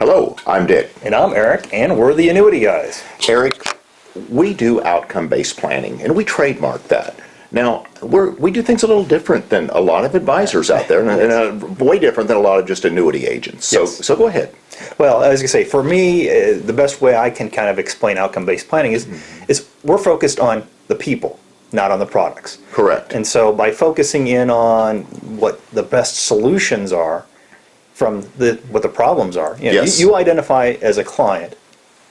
Hello, I'm Dick. And I'm Eric, and we're the Annuity Guys. Eric, we do outcome-based planning, and we trademark that. Now, we do things a little different than a lot of advisors out there, and way different than a lot of just annuity agents. So go ahead. Well, as I say, for me, the best way I can kind of explain outcome-based planning is we're focused on the people, not on the products. Correct. And so by focusing in on what the best solutions are from what the problems are, Yes. you identify as a client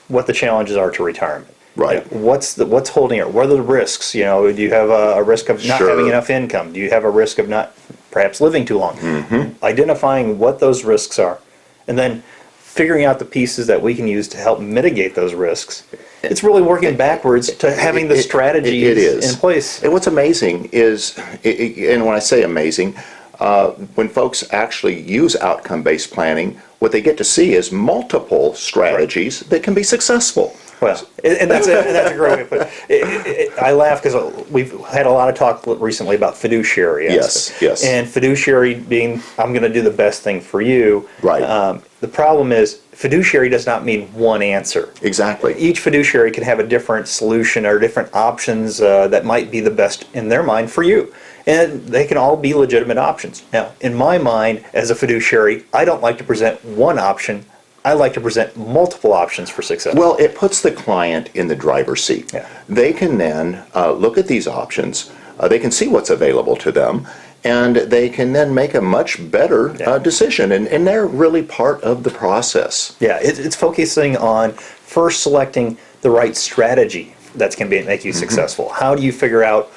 what the challenges are to retirement. Right. What's holding it? What are the risks? Do you have a risk of not having enough income? Do you have a risk of not perhaps living too long? Identifying what those risks are, and then figuring out the pieces that we can use to help mitigate those risks. It's really working backwards to having the strategies in place. And what's amazing is, and when I say amazing, when folks actually use outcome-based planning, what they get to see is multiple strategies that can be successful. Well, and that's a great way to put it. I laugh because we've had a lot of talk recently about fiduciary. Yes. And fiduciary being, I'm going to do the best thing for you. Right. The problem is, fiduciary does not mean one answer. Exactly. Each fiduciary can have a different solution or different options that might be the best in their mind for you. And they can all be legitimate options. Now, in my mind, as a fiduciary, I don't like to present one option. I like to present multiple options for success. Well, it puts the client in the driver's seat. Yeah. They can then look at these options, they can see what's available to them, and they can then make a much better decision. And they're really part of the process. Yeah, it's focusing on first selecting the right strategy that's going to make you successful. How do you figure out,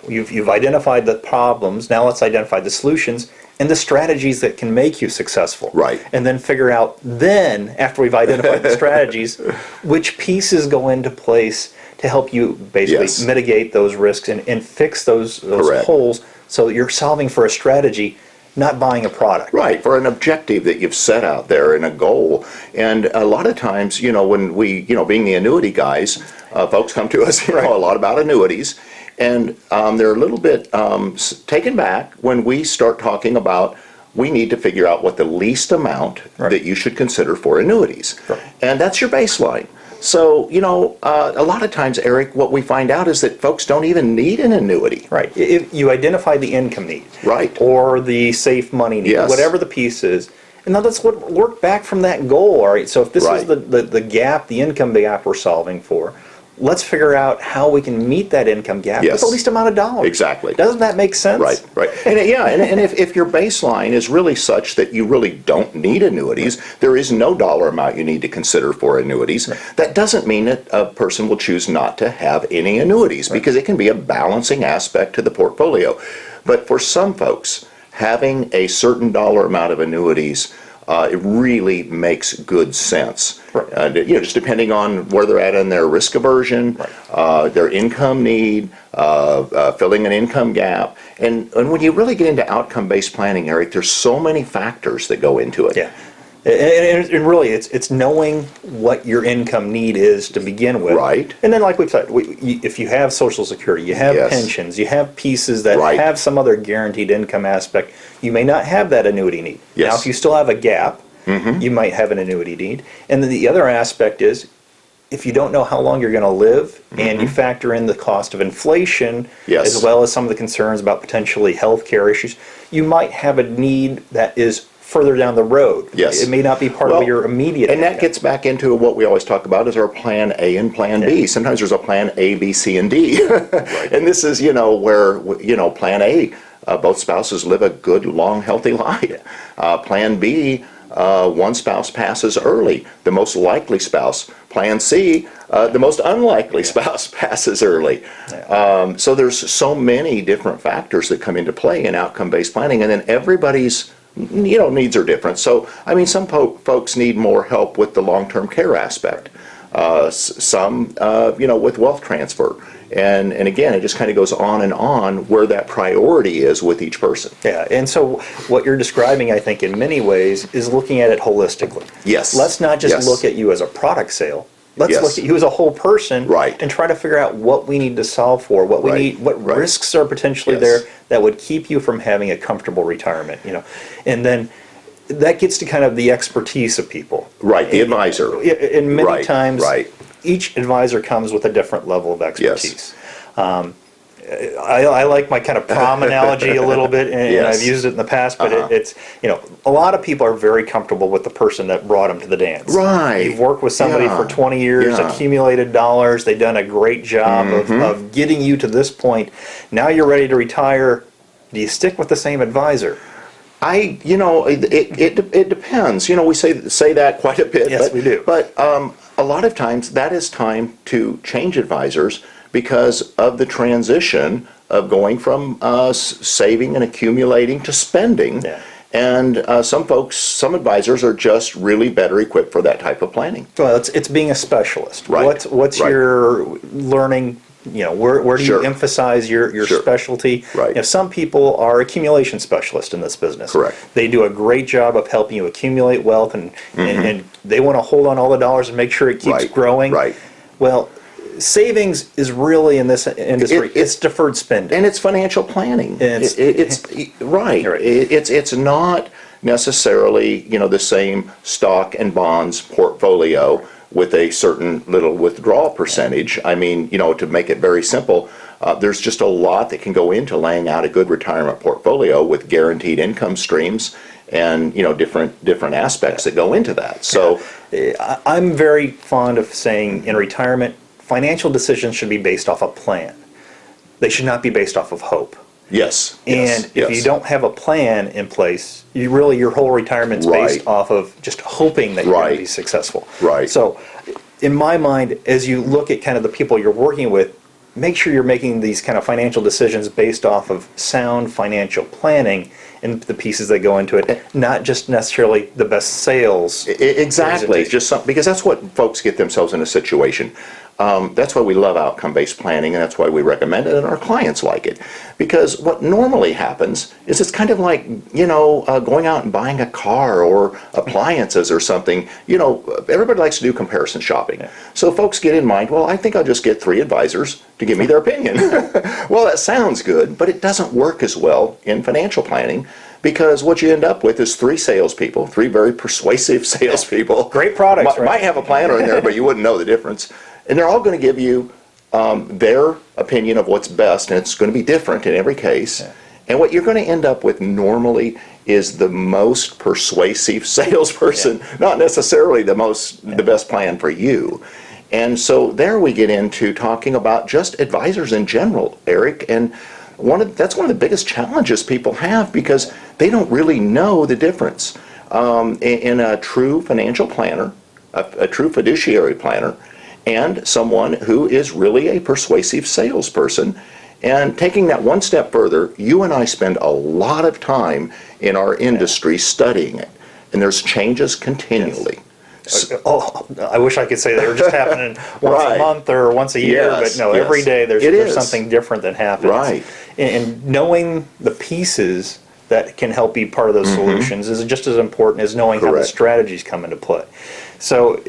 you've identified the problems, now let's identify the solutions and the strategies that can make you successful. Right. And then figure out then, after we've identified the strategies, which pieces go into place to help you basically mitigate those risks and fix those holes so that you're solving for a strategy, not buying a product. Right, for an objective that you've set out there and a goal. And a lot of times, when we, being the annuity guys, folks come to us, a lot about annuities. And they're a little bit taken back when we start talking about we need to figure out what the least amount that you should consider for annuities. And that's your baseline. So, a lot of times, Eric, what we find out is that folks don't even need an annuity. Right. If you identify the income need. Right. Or the safe money need, whatever the piece is. And now let's work back from that goal, all right? So if this is the gap, the income gap we're solving for, let's figure out how we can meet that income gap with the least amount of dollars. Exactly. Doesn't that make sense? Right. And and if your baseline is really such that you really don't need annuities, there is no dollar amount you need to consider for annuities. That doesn't mean that a person will choose not to have any annuities because it can be a balancing aspect to the portfolio. But for some folks, having a certain dollar amount of annuities it really makes good sense. Just depending on where they're at in their risk aversion, their income need, filling an income gap. And when you really get into outcome-based planning, Eric, there's so many factors that go into it. Yeah. And really, it's knowing what your income need is to begin with. Right. And then, like we've said, if you have Social Security, you have pensions, you have pieces that have some other guaranteed income aspect, you may not have that annuity need. Yes. Now, if you still have a gap, you might have an annuity need. And then the other aspect is, if you don't know how long you're going to live, and you factor in the cost of inflation, as well as some of the concerns about potentially health care issues, you might have a need that is further down the road. Yes. It may not be part of your immediate And income. that gets back into what we always talk about is our plan A and plan B. Sometimes there's a plan A, B, C, and D. And this is, where, plan A, both spouses live a good, long, healthy life. Plan B, one spouse passes early, the most likely spouse. Plan C, the most unlikely spouse passes early. So there's so many different factors that come into play in outcome-based planning, and then everybody's needs are different. So, some folks need more help with the long-term care aspect. Some, with wealth transfer. And again, it just kind of goes on where that priority is with each person. Yeah, and so what you're describing, I think, in many ways, is looking at it holistically. Yes. Let's not just look at you as a product sale. Let's look at you as a whole person and try to figure out what we need to solve for, what we need, what risks are potentially there that would keep you from having a comfortable retirement, And then that gets to kind of the expertise of people. Right, the advisor. And many Right, times, right. each advisor comes with a different level of expertise. Yes. I like my kind of prom analogy a little bit, and Yes. I've used it in the past, but Uh-huh. it's, a lot of people are very comfortable with the person that brought them to the dance. Right. You've worked with somebody Yeah. for 20 years, Yeah. accumulated dollars, they've done a great job of getting you to this point. Now you're ready to retire. Do you stick with the same advisor? It depends. We say that quite a bit. Yes, we do. But a lot of times that is time to change advisors because of the transition of going from saving and accumulating to spending. Yeah. And some advisors are just really better equipped for that type of planning. Well, it's being a specialist. Right. What's Right. your learning? Where do Sure. you emphasize your Sure. specialty? Right. Some people are accumulation specialists in this business. Correct. They do a great job of helping you accumulate wealth, and they want to hold on all the dollars and make sure it keeps Right. growing. Right. Well, savings is really in this industry. It's deferred spending. And it's financial planning. It's- It's right. Right. It's not necessarily the same stock and bonds portfolio with a certain little withdrawal percentage. I mean, to make it very simple, there's just a lot that can go into laying out a good retirement portfolio with guaranteed income streams and different aspects that go into that. So I'm very fond of saying in retirement, financial decisions should be based off a plan. They should not be based off of hope. yes, And if you don't have a plan in place, your whole retirement's based Right. off of just hoping that you're going to Right. be successful. Right. So, in my mind, as you look at kind of the people you're working with, make sure you're making these kind of financial decisions based off of sound financial planning and the pieces that go into it, not just necessarily the best sales. Exactly. It's just because that's what folks get themselves in a situation. That's why we love outcome-based planning, and that's why we recommend it, and our clients like it. Because what normally happens is it's kind of like, going out and buying a car or appliances or something. Everybody likes to do comparison shopping. Yeah. So folks get in mind, well, I think I'll just get 3 advisors to give me their opinion. Well, that sounds good, but it doesn't work as well in financial planning. Because what you end up with is 3 salespeople, 3 very persuasive salespeople. Great products, right? Might have a planner in there, but you wouldn't know the difference. And they're all going to give you their opinion of what's best, and it's going to be different in every case. Yeah. And what you're going to end up with normally is the most persuasive salesperson, not necessarily the best plan for you. And so there we get into talking about just advisors in general, Eric, and that's one of the biggest challenges people have because they don't really know the difference in a true financial planner, a true fiduciary planner, and someone who is really a persuasive salesperson. And taking that one step further, you and I spend a lot of time in our industry studying it, and there's changes continually. Oh, I wish I could say they were just happening once Right. a month or once a year, Yes, but no, yes. every day It there's is. something different that happens. Right. And knowing the pieces that can help be part of those solutions is just as important as knowing how the Correct. strategies come into play. So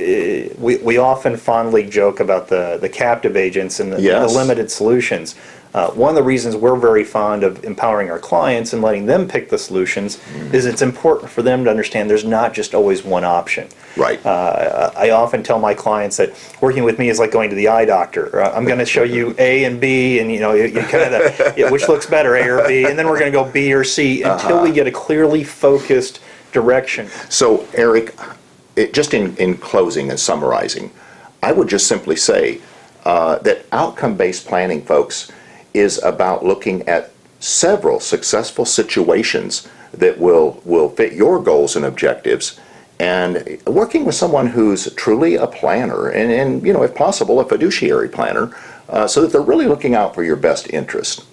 we often fondly joke about the captive agents and the Yes. limited solutions. One of the reasons we're very fond of empowering our clients and letting them pick the solutions is it's important for them to understand there's not just always one option. Right. I often tell my clients that working with me is like going to the eye doctor. I'm going to show you A and B, and you kind of which looks better, A or B, and then we're going to go B or C until we get a clearly focused direction. So, Eric, just in closing and summarizing, I would just simply say that outcome-based planning, folks, is about looking at several successful situations that will fit your goals and objectives, and working with someone who's truly a planner and if possible, a fiduciary planner, so that they're really looking out for your best interest.